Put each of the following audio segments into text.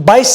22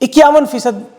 51%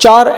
4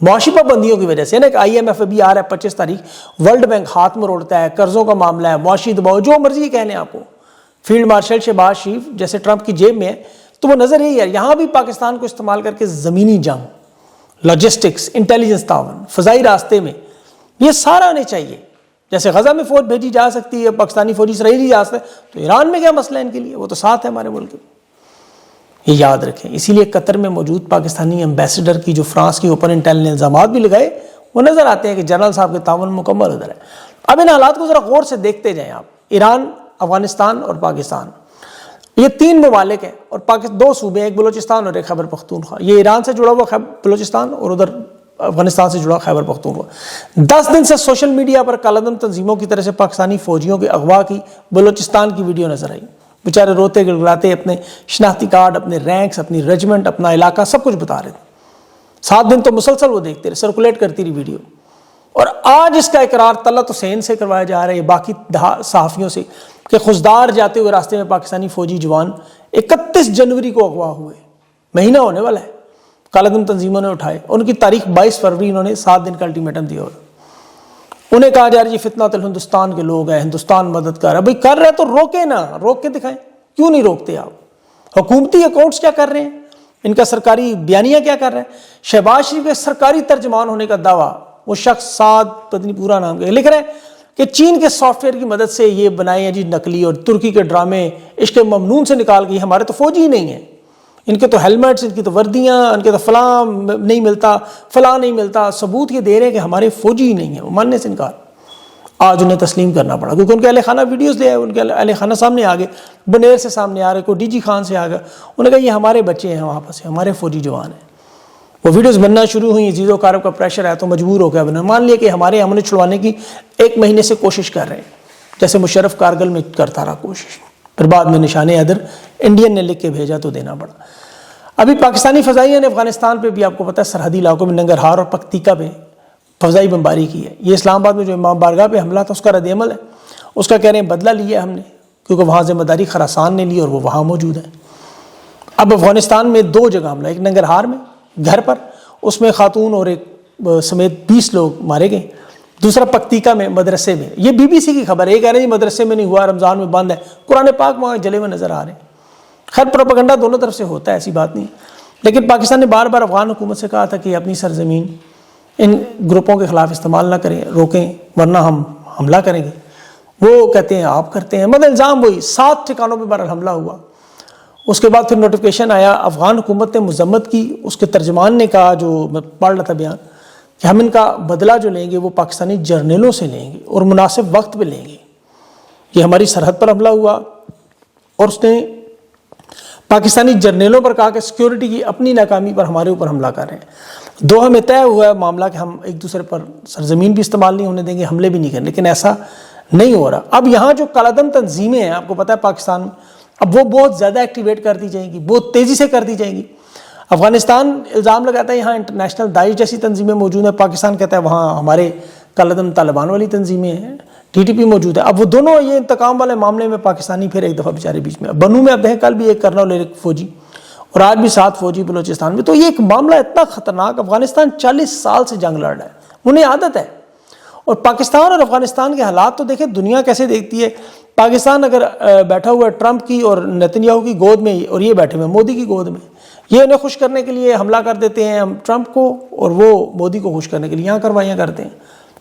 معاشی پابندیوں کی وجہ سے نا. کہ IMF ابھی آ رہا ہے 25 تاریخ, ورلڈ بینک ہاتھ میں روڑتا ہے, قرضوں کا معاملہ ہے, معاشی دباؤ, جو مرضی کہہ لیں آپ کو. فیلڈ مارشل شہباز شریف جیسے ٹرمپ کی جیب میں ہے, تو وہ نظر یہی ہے. یہاں بھی پاکستان کو استعمال کر کے زمینی جنگ, لاجسٹکس, انٹیلیجنس تعاون, فضائی راستے میں, یہ سارا آنے چاہیے. جیسے غزہ میں فوج بھیجی جا سکتی ہے, پاکستانی فوجی اسرائیلی جا سکتے ہیں, تو ایران میں کیا مسئلہ ہے ان کے لیے؟ وہ تو ساتھ ہے ہمارے ملک. یہ یاد رکھیں. اسی لیے قطر میں موجود پاکستانی ایمبیسڈر کی جو فرانس کے اوپر انٹیل نے الزامات بھی لگائے, وہ نظر آتے ہیں کہ جنرل صاحب کے تعاون مکمل ادھر ہے. اب ان حالات کو ذرا غور سے دیکھتے جائیں آپ. ایران, افغانستان اور پاکستان, یہ 3 ممالک ہیں, اور 2 صوبے, ایک بلوچستان اور ایک خیبر پختونخوا. یہ ایران سے جڑا ہوا بلوچستان اور ادھر افغانستان سے جڑا خیبر پختونخوا. 10 دن سے سوشل میڈیا پر کالعدم تنظیموں کی طرف سے پاکستانی فوجیوں کے اغوا کی بلوچستان کی ویڈیو نظر آئی. بیچارے روتے گڑگڑاتے اپنے شناختی کارڈ, اپنے رینکس, اپنی رجمنٹ, اپنا علاقہ سب کچھ بتا رہے تھے. 7 دن تو مسلسل وہ دیکھتے رہے, سرکولیٹ کرتی رہی ویڈیو. اور آج اس کا اقرار طلعت حسین سے کروایا جا رہا ہے, باقی صحافیوں سے, کہ خزدار جاتے ہوئے راستے میں پاکستانی فوجی جوان 31 جنوری کو اغوا ہوئے. مہینہ ہونے والا ہے, کالعدم تنظیموں نے اٹھائے. ان کی تاریخ 22 فروری انہوں نے 7 دن کا الٹیمیٹم دیا. انہیں کہا جا رہا ہے یہ فتنہ ہندوستان کے لوگ ہیں, ہندوستان مدد کر رہا ہے. بھائی کر رہے تو روکے نا, روک کے دکھائیں. کیوں نہیں روکتے آپ؟ حکومتی اکاؤنٹس کیا کر رہے ہیں, ان کا سرکاری بیانیہ کیا کر رہا ہے؟ شہباز شریف کے سرکاری ترجمان ہونے کا دعویٰ, وہ شخص سعد پتنی پورا نام کے لکھ رہے ہیں کہ چین کے سافٹ ویئر کی مدد سے یہ بنائے ہیں جی نقلی, اور ترکی کے ڈرامے عشق ممنون سے نکال کے. ہمارے تو فوجی ہی نہیں ہیں, ان کے تو ہیلمٹس, ان کی تو وردیاں, ان کے تو فلاں نہیں ملتا, فلاں نہیں ملتا. ثبوت یہ دے رہے ہیں کہ ہمارے فوجی ہی نہیں ہیں. وہ ماننے سے انکار. آج انہیں تسلیم کرنا پڑا, کیونکہ ان کے اہل خانہ ویڈیوز لے آئے, ان کے اہل خانہ سامنے آ گئے, بنیر سے سامنے آ رہے, کوئی DG خان سے آ گیا. انہوں نے کہا یہ ہمارے بچے ہیں, وہاں سے ہمارے فوجی جوان ہیں. وہ ویڈیوز بننا شروع ہوئی, عزیز و اقارب کا پریشر ہے تو مجبور ہو گیا بنا. مان لیا کہ ہمارے ہم نے چھڑوانے کی 1 مہینے سے کوشش کر رہے ہیں, جیسے مشرف کارگل میں کرتا رہا کوشش, پھر بعد میں نشان حیدر انڈین نے لکھ کے بھیجا تو دینا پڑا. ابھی پاکستانی فضائیہ نے افغانستان پہ بھی آپ کو پتہ ہے سرحدی علاقوں میں ننگرہار اور پکتیکا پہ فضائی بمباری کی ہے. یہ اسلام آباد میں جو امام بارگاہ پہ حملہ تھا اس کا رد عمل ہے. اس کا کہہ رہے ہیں بدلہ لیا ہم نے, کیونکہ وہاں ذمہ داری خراسان نے لی اور وہ وہاں موجود ہے. اب افغانستان میں 2 جگہ حملہ, ایک ننگرہار میں گھر پر, اس میں خاتون اور ایک سمیت 20 لوگ مارے گئے. دوسرا پکتیکا میں مدرسے میں. یہ BBC کی خبر ہے, یہ کہہ رہے ہیں مدرسے میں نہیں ہوا, رمضان میں بند ہے, قرآن پاک وہاں جلے ہوئے نظر آ رہے ہیں. خیر پروپیگنڈا دونوں طرف سے ہوتا ہے, ایسی بات نہیں. لیکن پاکستان نے بار بار افغان حکومت سے کہا تھا کہ اپنی سرزمین ان گروپوں کے خلاف استعمال نہ کریں, روکیں, ورنہ ہم حملہ کریں گے. وہ کہتے ہیں آپ کرتے ہیں, مطلب الزام وہی. 7 ٹھکانوں پہ بہرحال حملہ ہوا. اس کے بعد پھر نوٹیفیکیشن آیا, افغان حکومت نے مذمت کی. اس کے ترجمان نے کہا, جو میں پڑھ رہا تھا بیان, کہ ہم ان کا بدلہ جو لیں گے وہ پاکستانی جرنیلوں سے لیں گے اور مناسب وقت پہ لیں گے. یہ ہماری سرحد پر حملہ ہوا, اور اس نے پاکستانی جرنیلوں پر کہا کہ سیکیورٹی کی اپنی ناکامی پر ہمارے اوپر حملہ کر رہے ہیں. دوحہ میں طے ہوا ہے معاملہ کہ ہم ایک دوسرے پر سرزمین بھی استعمال نہیں ہونے دیں گے, حملے بھی نہیں کریں, لیکن ایسا نہیں ہو رہا. اب یہاں جو کالعدم تنظیمیں ہیں آپ کو پتہ ہے پاکستان میں, اب وہ بہت زیادہ ایکٹیویٹ کر دی جائیں گی, بہت تیزی سے کر دی جائیں گی. افغانستان الزام لگاتا ہے یہاں انٹرنیشنل داعش جیسی تنظیمیں موجود ہیں, پاکستان کہتا ہے وہاں ہمارے کالعدم طالبان والی تنظیمیں ہیں, TTP موجود ہے. اب وہ دونوں یہ انتقام والے معاملے میں پاکستانی پھر ایک دفعہ بیچارے بیچ میں. بنو میں اب دیکھیں کل بھی ایک کرنل اور ایک فوجی, اور آج بھی 7 فوجی بلوچستان میں. تو یہ ایک معاملہ اتنا خطرناک. افغانستان 40 سال سے جنگ لڑ رہا ہے, انہیں عادت ہے. اور پاکستان اور افغانستان کے حالات تو دیکھیں دنیا کیسے دیکھتی ہے. پاکستان اگر بیٹھا ہوا ہے ٹرمپ کی اور نیتنیاہو کی گود میں, اور یہ بیٹھے ہوئے مودی کی گود میں, یہ انہیں خوش کرنے کے لیے حملہ کر دیتے ہیں ہم ٹرمپ کو, اور وہ مودی کو خوش کرنے کے لیے یہاں کروائیاں کرتے ہیں.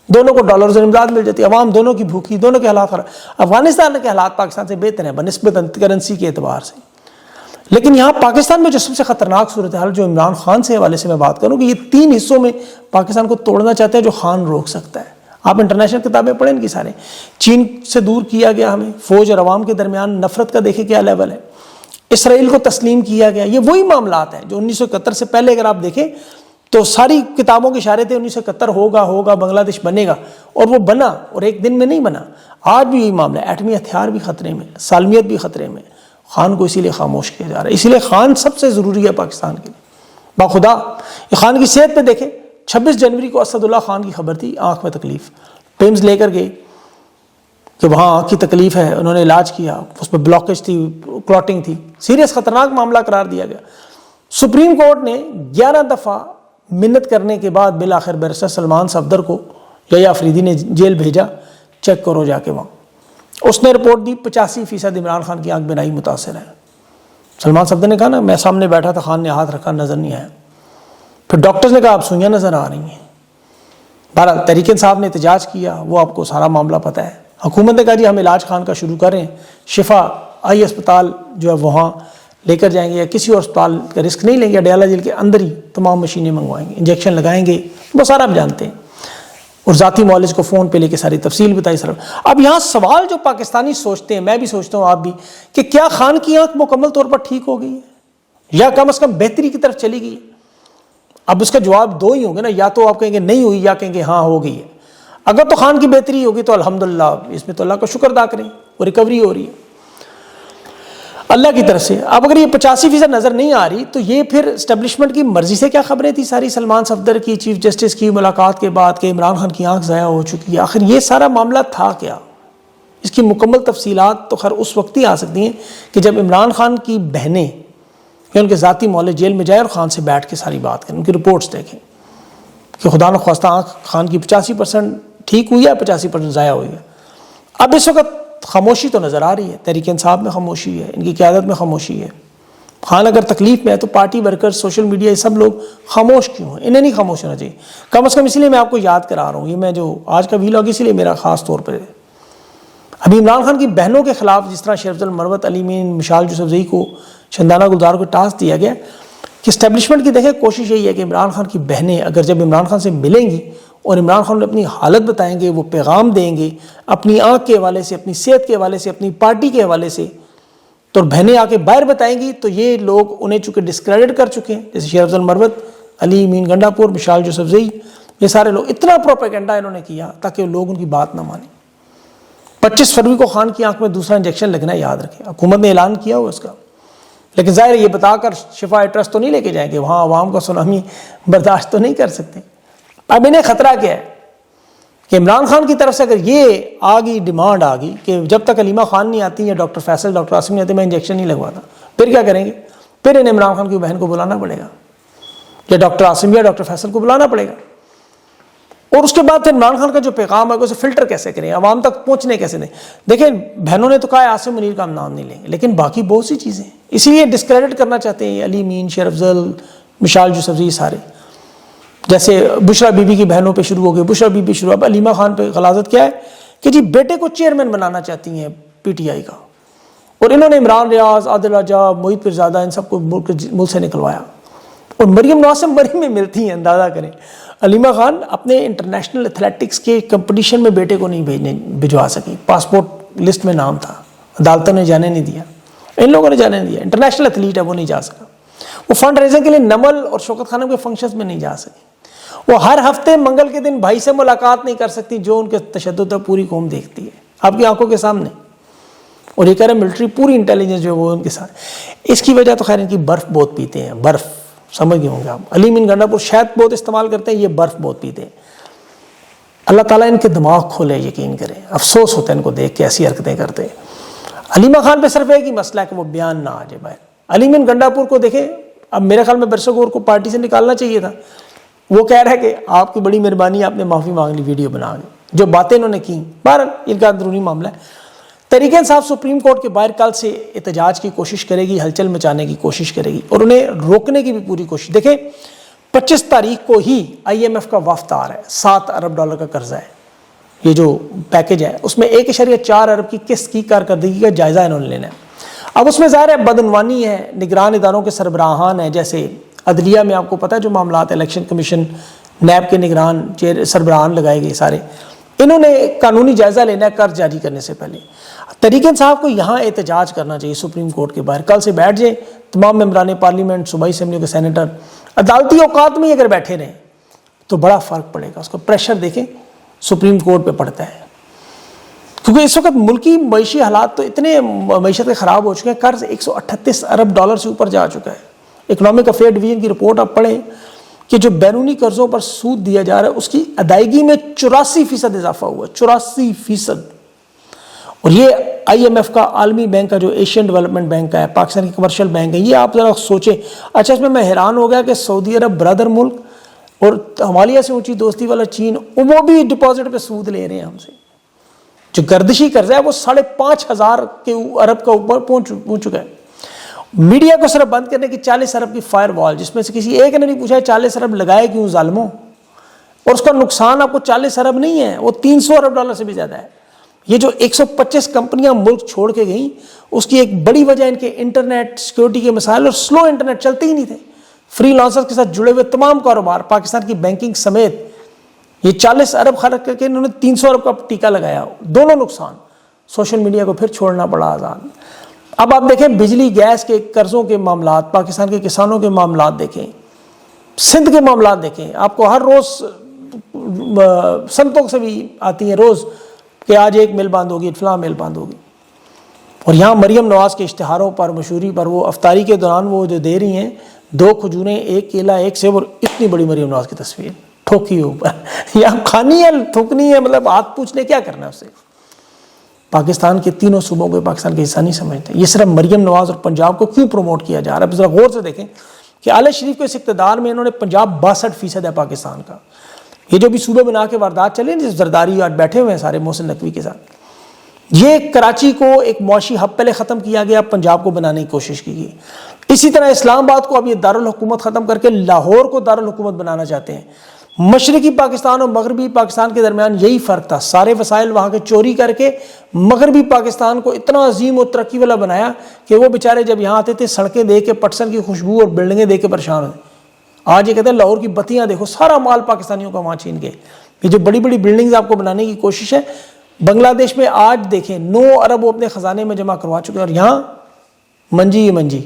دونوں کو ڈالرز اور امداد مل جاتی ہے, عوام دونوں کی بھوکی, دونوں کے حالات خراب. افغانستان کے حالات پاکستان سے بہتر ہیں بنسبت کرنسی کے اعتبار سے. لیکن یہاں پاکستان میں جو سب سے خطرناک صورتحال جو عمران خان سے حوالے سے میں بات کروں کہ یہ 3 حصوں میں پاکستان کو توڑنا چاہتے ہیں جو خان روک سکتا ہے. آپ انٹرنیشنل کتابیں پڑھیں ان کی سارے. چین سے دور کیا گیا ہمیں, فوج اور عوام کے درمیان نفرت کا دیکھیں کیا لیول ہے. اسرائیل کو تسلیم کیا گیا. یہ وہی معاملات ہیں جو 1971 سے پہلے اگر آپ دیکھیں تو ساری کتابوں کے اشارے تھے 1971 ہوگا بنگلہ دیش بنے گا, اور وہ بنا, اور ایک دن میں نہیں بنا. آج بھی یہی معاملہ ہے. ایٹمی ہتھیار بھی خطرے میں, سالمیت بھی خطرے میں. خان کو اسی لیے خاموش کیا جا رہا ہے. اسی لیے خان سب سے ضروری ہے پاکستان کے لیے. باخدا یہ خان کی صحت پہ دیکھیں, 26 جنوری کو اسد اللہ خان کی خبر تھی, آنکھ میں تکلیف, پیمز لے کر گئے کہ وہاں آنکھ کی تکلیف ہے, انہوں نے علاج کیا, اس پہ بلاکیج تھی, کلاٹنگ تھی, سیریس خطرناک معاملہ قرار دیا گیا. سپریم کورٹ نے 11 دفعہ منت کرنے کے بعد بالآخر بیرسٹر سلمان صفدر کو یحییٰ آفریدی نے جیل بھیجا، چیک کرو جا کے وہاں۔ اس نے رپورٹ دی 85% عمران خان کی آنکھ بینائی متاثر ہے۔ سلمان صفدر نے کہا نا میں سامنے بیٹھا تھا، خان نے ہاتھ رکھا، نظر نہیں آیا۔ پھر ڈاکٹرز نے کہا اب سوئیاں نظر آ رہی ہیں۔ بہرحال تحریک انصاف نے احتجاج کیا، وہ آپ کو سارا معاملہ پتہ ہے۔ حکومت نے کہا جی ہم علاج خان کا شروع کریں، شفا آئی اسپتال جو ہے وہاں لے کر جائیں گے، یا کسی اور اسپتال کا رسک نہیں لیں گے، اڈیالہ جیل کے اندر ہی تمام مشینیں منگوائیں گے، انجیکشن لگائیں گے، وہ سارا آپ جانتے ہیں۔ اور ذاتی معالج کو فون پہ لے کے ساری تفصیل بتائی سر۔ اب یہاں سوال جو پاکستانی سوچتے ہیں، میں بھی سوچتا ہوں آپ بھی، کہ کیا خان کی آنکھ مکمل طور پر ٹھیک ہو گئی ہے یا کم از کم بہتری کی طرف چلی گئی ہے؟ اب اس کا جواب دو ہی ہوں گے نا، یا تو آپ کہیں گے نہیں ہوئی یا کہیں گے ہاں ہو گئی ہے۔ اگر تو خان کی بہتری ہوگی تو الحمدللہ، اس میں تو اللہ کا شکر ادا کریں، وہ ریکوری ہو رہی ہے اللہ کی طرف سے۔ اب اگر یہ 85% نظر نہیں آ رہی تو یہ پھر اسٹیبلشمنٹ کی مرضی سے کیا خبریں تھی ساری سلمان صفدر کی، چیف جسٹس کی ملاقات کے بعد کہ عمران خان کی آنکھ ضائع ہو چکی ہے؟ آخر یہ سارا معاملہ تھا کیا؟ اس کی مکمل تفصیلات تو خیر اس وقت ہی آ سکتی ہیں کہ جب عمران خان کی بہنیں یا ان کے ذاتی معالج جیل میں جائیں اور خان سے بیٹھ کے ساری بات کریں، ان کی رپورٹس دیکھیں کہ خدا نخواستہ آنکھ خان کی 85% ٹھیک ہوئی ہے، 85% ضائع ہوئی ہے۔ اب اس وقت خاموشی تو نظر آ رہی ہے، تحریک انصاف میں خاموشی ہے، ان کی قیادت میں خاموشی ہے۔ خان اگر تکلیف میں ہے تو پارٹی ورکر، سوشل میڈیا، یہ سب لوگ خاموش کیوں ہیں؟ انہیں نہیں خاموش ہونا چاہیے کم از کم۔ اس لیے میں آپ کو یاد کرا رہا ہوں، یہ میں جو آج کا ویلاگ اس لیے میرا خاص طور پر ہے۔ ابھی عمران خان کی بہنوں کے خلاف جس طرح شیخ افضل مروت، علی مین، مشال یوسفزئی کو، شندانہ گلزار کو ٹاسک دیا گیا کہ اسٹیبلشمنٹ کی دیکھیں کوشش یہی ہے کہ عمران خان کی بہنیں اگر جب عمران خان سے ملیں گی اور عمران خان اپنی حالت بتائیں گے، وہ پیغام دیں گے اپنی آنکھ کے حوالے سے، اپنی صحت کے حوالے سے، اپنی پارٹی کے حوالے سے، تو بہنیں آ کے باہر بتائیں گی تو یہ لوگ انہیں چونکہ ڈسکریڈٹ کر چکے ہیں، جیسے شیخ افضل مروت، علی مین گنڈا پور، مشال یوسفزئی، یہ سارے لوگ اتنا پروپیگنڈا انہوں نے کیا تاکہ لوگ ان کی بات نہ مانیں۔ 25 فروری کو خان کی آنکھ میں دوسرا انجیکشن لگنا ہے، یاد رکھیں، حکومت نے اعلان کیا ہوا اس کا، لیکن ظاہر ہے یہ بتا کر شفا ٹرسٹ تو نہیں لے کے جائیں گے، وہاں عوام کا سونامی برداشت تو نہیں کر سکتے۔ اب انہیں خطرہ کیا ہے کہ عمران خان کی طرف سے اگر یہ ڈیمانڈ آ گئی کہ جب تک علیمہ خان نہیں آتی یا ڈاکٹر فیصل، ڈاکٹر عاصم نہیں آتے، میں انجیکشن نہیں لگواتا، پھر کیا کریں گے؟ پھر انہیں عمران خان کی بہن کو بلانا پڑے گا یا ڈاکٹر عاصم یا ڈاکٹر فیصل کو بلانا پڑے گا، اور اس کے بعد پھر عمران خان کا جو پیغام ہے اسے فلٹر کیسے کریں، عوام تک پہنچنے کیسے دیں؟ دیکھیں بہنوں نے تو کہا ہے عاصم منیر کا ہم نام نہیں لیں گے، لیکن باقی بہت سی چیزیں ہیں، اسی لیے ڈسکریڈٹ کرنا چاہتے ہیں علی مین، شیخ افضل، مشال یوسفزئی، سارے جیسے بشرا بی بی کی بہنوں پہ شروع ہو گئے، بشرا بی بی شروع، اب علیمہ خان پہ غلاظت کیا ہے کہ جی بیٹے کو چیئرمین بنانا چاہتی ہیں پی ٹی آئی کا، اور انہوں نے عمران ریاض، عادل راجہ، محیط پیرزادہ، ان سب کو ملک سے نکلوایا، اور مریم نواز سے مری میں ملتی ہیں، اندازہ کریں۔ علیمہ خان اپنے انٹرنیشنل ایتھلیٹکس کے کمپٹیشن میں بیٹے کو نہیں بھجوا سکی، پاسپورٹ لسٹ میں نام تھا، عدالتوں نے جانے نہیں دیا، ان لوگوں نے جانے نہیں دیا، انٹرنیشنل ایتھلیٹ ہے وہ نہیں جا سکا، وہ فنڈ ریزنگ کے لیے نمل اور شوکت خانم کے فنکشنز میں نہیں جا سکی، وہ ہر ہفتے منگل کے دن بھائی سے ملاقات نہیں کر سکتی جو ان کے تشدد ہے پوری قوم دیکھتی ہے آپ کی آنکھوں کے سامنے، اور یہ کہہ رہے ہیں ملٹری پوری انٹیلیجنس جو ہے وہ ان کے ساتھ۔ اس کی وجہ تو خیر ان کی برف بہت پیتے ہیں، برف سمجھ گئے ہوں گے آپ، علی مین گنڈا پور شہد بہت استعمال کرتے ہیں، یہ برف بہت پیتے ہیں۔ اللہ تعالیٰ ان کے دماغ کھولے، یقین کریں، افسوس ہوتا ہے ان کو دیکھ کے ایسی حرکتیں کرتے ہیں۔ علیمہ خان پہ صرف ایک ہی مسئلہ ہے کہ وہ بیان نہ آ جائے باہر۔ علی مین گنڈا پور کو دیکھیں، اب میرے خیال میں برسگور کو پارٹی سے نکالنا چاہیے تھا، وہ کہہ رہا ہے کہ آپ کی بڑی مہربانی، آپ نے معافی مانگ لی ویڈیو بنا کے، جو باتیں انہوں نے کی، بہرحال ان کا اندرونی معاملہ ہے۔ تحریک انصاف سپریم کورٹ کے باہر کل سے احتجاج کی کوشش کرے گی، ہلچل مچانے کی کوشش کرے گی اور انہیں روکنے کی بھی پوری کوشش۔ دیکھیں 25 تاریخ کو ہی آئی ایم ایف کا وفد آ رہا ہے، $7 ارب کا قرضہ ہے، یہ جو پیکج ہے اس میں 1.4 ارب کی قسط کی کارکردگی کا جائزہ انہوں نے لینا ہے۔ اب اس میں ظاہر ہے بدعنوانی ہے، نگران اداروں کے سربراہان ہیں، جیسے عدلیہ میں آپ کو پتہ ہے جو معاملات الیکشن کمیشن، نیب کے نگران سربراہان لگائے گئے سارے، انہوں نے قانونی جائزہ لینا ہے قرض جاری کرنے سے پہلے۔ تحریک انصاف کو یہاں احتجاج کرنا چاہیے سپریم کورٹ کے باہر، کل سے بیٹھ جائیں تمام ممبران پارلیمنٹ، صوبائی اسمبلیوں کے سینیٹر، عدالتی اوقات میں اگر بیٹھے رہیں تو بڑا فرق پڑے گا، اس کو پریشر دیکھیں سپریم کورٹ پہ پڑتا ہے، کیونکہ اس وقت ملکی معیشی حالات تو اتنے معیشت کے خراب ہو چکے ہیں، قرض $138 ارب سے اوپر جا چکا ہے۔ اکنامک افیئر ڈویژن کی رپورٹ آپ پڑھیں کہ جو بیرونی قرضوں پر سود دیا جا رہا ہے اس کی ادائیگی میں 84% اضافہ ہوا ہے، 84%۔ اور یہ آئی ایم ایف کا، عالمی بینک کا، جو ایشین ڈیولپمنٹ بینک کا ہے، پاکستان کی کمرشل بینک ہے، یہ آپ ذرا سوچیں۔ اچھا اس میں حیران ہو گیا کہ سعودی عرب برادر ملک اور ہمالیہ سے اونچی دوستی والا چین، وہ بھی ڈپازٹ پہ سود لے رہے ہیں ہم سے. جو گردشی قرضہ ہے وہ 5,500 ارب کا اوپر پہنچ چکا ہے. میڈیا کو صرف بند کرنے کی 40 ارب کی فائر وال، جس میں سے کسی ایک نے نہیں پوچھا 40 ارب لگائے کیوں ظالموں، اور اس کا نقصان آپ کو 40 ارب نہیں ہے، وہ 300 ارب ڈالر سے بھی زیادہ ہے. یہ جو 125 کمپنیاں ملک چھوڑ کے گئیں، اس کی ایک بڑی وجہ ان کے انٹرنیٹ سیکیورٹی کے مسائل اور سلو انٹرنیٹ، چلتے ہی نہیں تھے. فری لانسر کے ساتھ جڑے ہوئے تمام کاروبار پاکستان کی بینکنگ سمیت، یہ 40 ارب خرچ کر کے انہوں نے 300 ارب کا ٹیکہ لگایا. دونوں نقصان، سوشل میڈیا کو پھر چھوڑنا پڑا آزاد. اب آپ دیکھیں بجلی گیس کے قرضوں کے معاملات، پاکستان کے کسانوں کے معاملات دیکھیں، سندھ کے معاملات دیکھیں. آپ کو ہر روز سنتوں سے بھی آتی ہیں روز کہ آج ایک مل بند ہوگی، فلاں مل بند ہوگی. اور یہاں مریم نواز کے اشتہاروں پر، مشہوری پر، وہ افطاری کے دوران وہ جو دے رہی ہیں 2 کھجوریں 1 کیلا 1 سیب، اور اتنی بڑی مریم نواز کی تصویر ٹھوکی اوپر، یا کھانی ہے تھوکنی ہے، مطلب ہاتھ پوچھنے کیا کرنا ہے اس سے. پاکستان کے تینوں صوبوں کو پاکستان کے حصہ نہیں سمجھتے. یہ صرف مریم نواز اور پنجاب کو کیوں پروموٹ کیا جا رہا ہے؟ اب ذرا غور سے دیکھیں کہ اعلی شریف کو اس اقتدار میں انہوں نے پنجاب 62% ہے پاکستان کا. یہ جو بھی صوبے بنا کے واردات چلے نا، زرداری آج بیٹھے ہوئے ہیں سارے محسن نقوی کے ساتھ، یہ کراچی کو ایک معاشی ہب پہلے ختم کیا گیا، پنجاب کو بنانے کی کوشش کی گئی. اسی طرح اسلام آباد کو اب یہ دارالحکومت ختم کر کے لاہور کو دارالحکومت بنانا چاہتے ہیں. مشرقی پاکستان اور مغربی پاکستان کے درمیان یہی فرق تھا، سارے وسائل وہاں کے چوری کر کے مغربی پاکستان کو اتنا عظیم اور ترقی والا بنایا کہ وہ بیچارے جب یہاں آتے تھے سڑکیں دیکھ کے پٹسن کی خوشبو اور بلڈنگیں دیکھ کے پریشان ہوتے. آج یہ کہتے ہیں لاہور کی بتیاں دیکھو، سارا مال پاکستانیوں کا وہاں چھین کے. یہ جو بڑی بڑی بلڈنگز آپ کو بنانے کی کوشش ہے، بنگلہ دیش میں آج دیکھیں 9 ارب وہ اپنے خزانے میں جمع کروا چکے ہیں، اور یہاں منجی ہی منجی.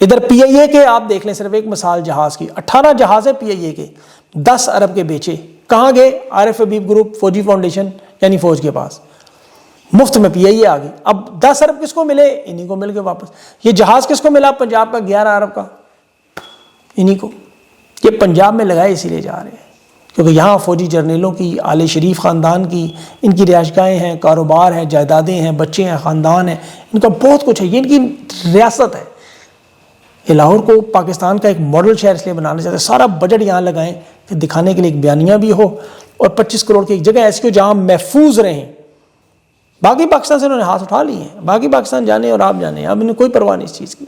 ادھر پی آئی اے کے آپ دیکھ لیں، صرف ایک مثال جہاز کی، 18 جہاز ہے پی آئی اے کے، 10 ارب کے بیچے. کہاں گئے؟ عارف حبیب گروپ، فوجی فاؤنڈیشن یعنی فوج کے پاس، مفت میں پی آئی اے آ گئی. اب 10 ارب کس کو ملے؟ انہی کو مل کے واپس. یہ جہاز کس کو ملا؟ پنجاب کا 11 ارب کا، انہی کو. یہ پنجاب میں لگائے اسی لیے جا رہے ہیں کیونکہ یہاں فوجی جرنیلوں کی، آل شریف خاندان کی، ان کی رہائش گاہیں ہیں، کاروبار ہیں، جائیدادیں ہیں، بچے ہیں، خاندان ہیں، ان کا بہت کچھ ہے. یہ ان کی ریاست ہے. یہ لاہور کو پاکستان کا ایک ماڈل شہر اس لیے بنانا چاہتے ہیں. سارا بجٹ یہاں لگائیں کہ دکھانے کے لیے ایک بیانیہ بھی ہو، اور 25 کروڑ کی ایک جگہ ایسی ہو جہاں محفوظ رہیں. باقی پاکستان سے انہوں نے ہاتھ اٹھا لیے ہیں، باقی پاکستان جانے اور آپ جانے، اب انہیں کوئی پرواہ نہیں اس چیز کی.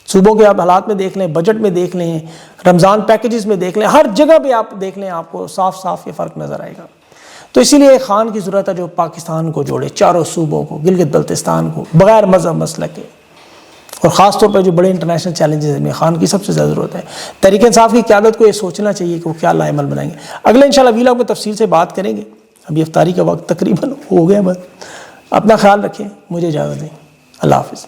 صوبوں کے آپ حالات میں دیکھ لیں، بجٹ میں دیکھ لیں، رمضان پیکیجز میں دیکھ لیں، ہر جگہ پہ آپ دیکھ لیں، آپ کو صاف صاف یہ فرق نظر آئے گا. تو اسی لیے ایک خان کی ضرورت ہے جو پاکستان کو جوڑے، چاروں صوبوں کو، گلگت بلتستان کو، بغیر مذہب مسلک کے. اور خاص طور پر جو بڑے انٹرنیشنل چیلنجز میں خان کی سب سے زیادہ ضرورت ہے. تحریک انصاف کی قیادت کو یہ سوچنا چاہیے کہ وہ کیا لائے عمل بنائیں گے. اگلے انشاءاللہ ویلاگ میں تفصیل سے بات کریں گے. ابھی افطاری کا وقت تقریباً ہو گیا. بس اپنا خیال رکھیں، مجھے اجازت دیں. اللہ حافظ.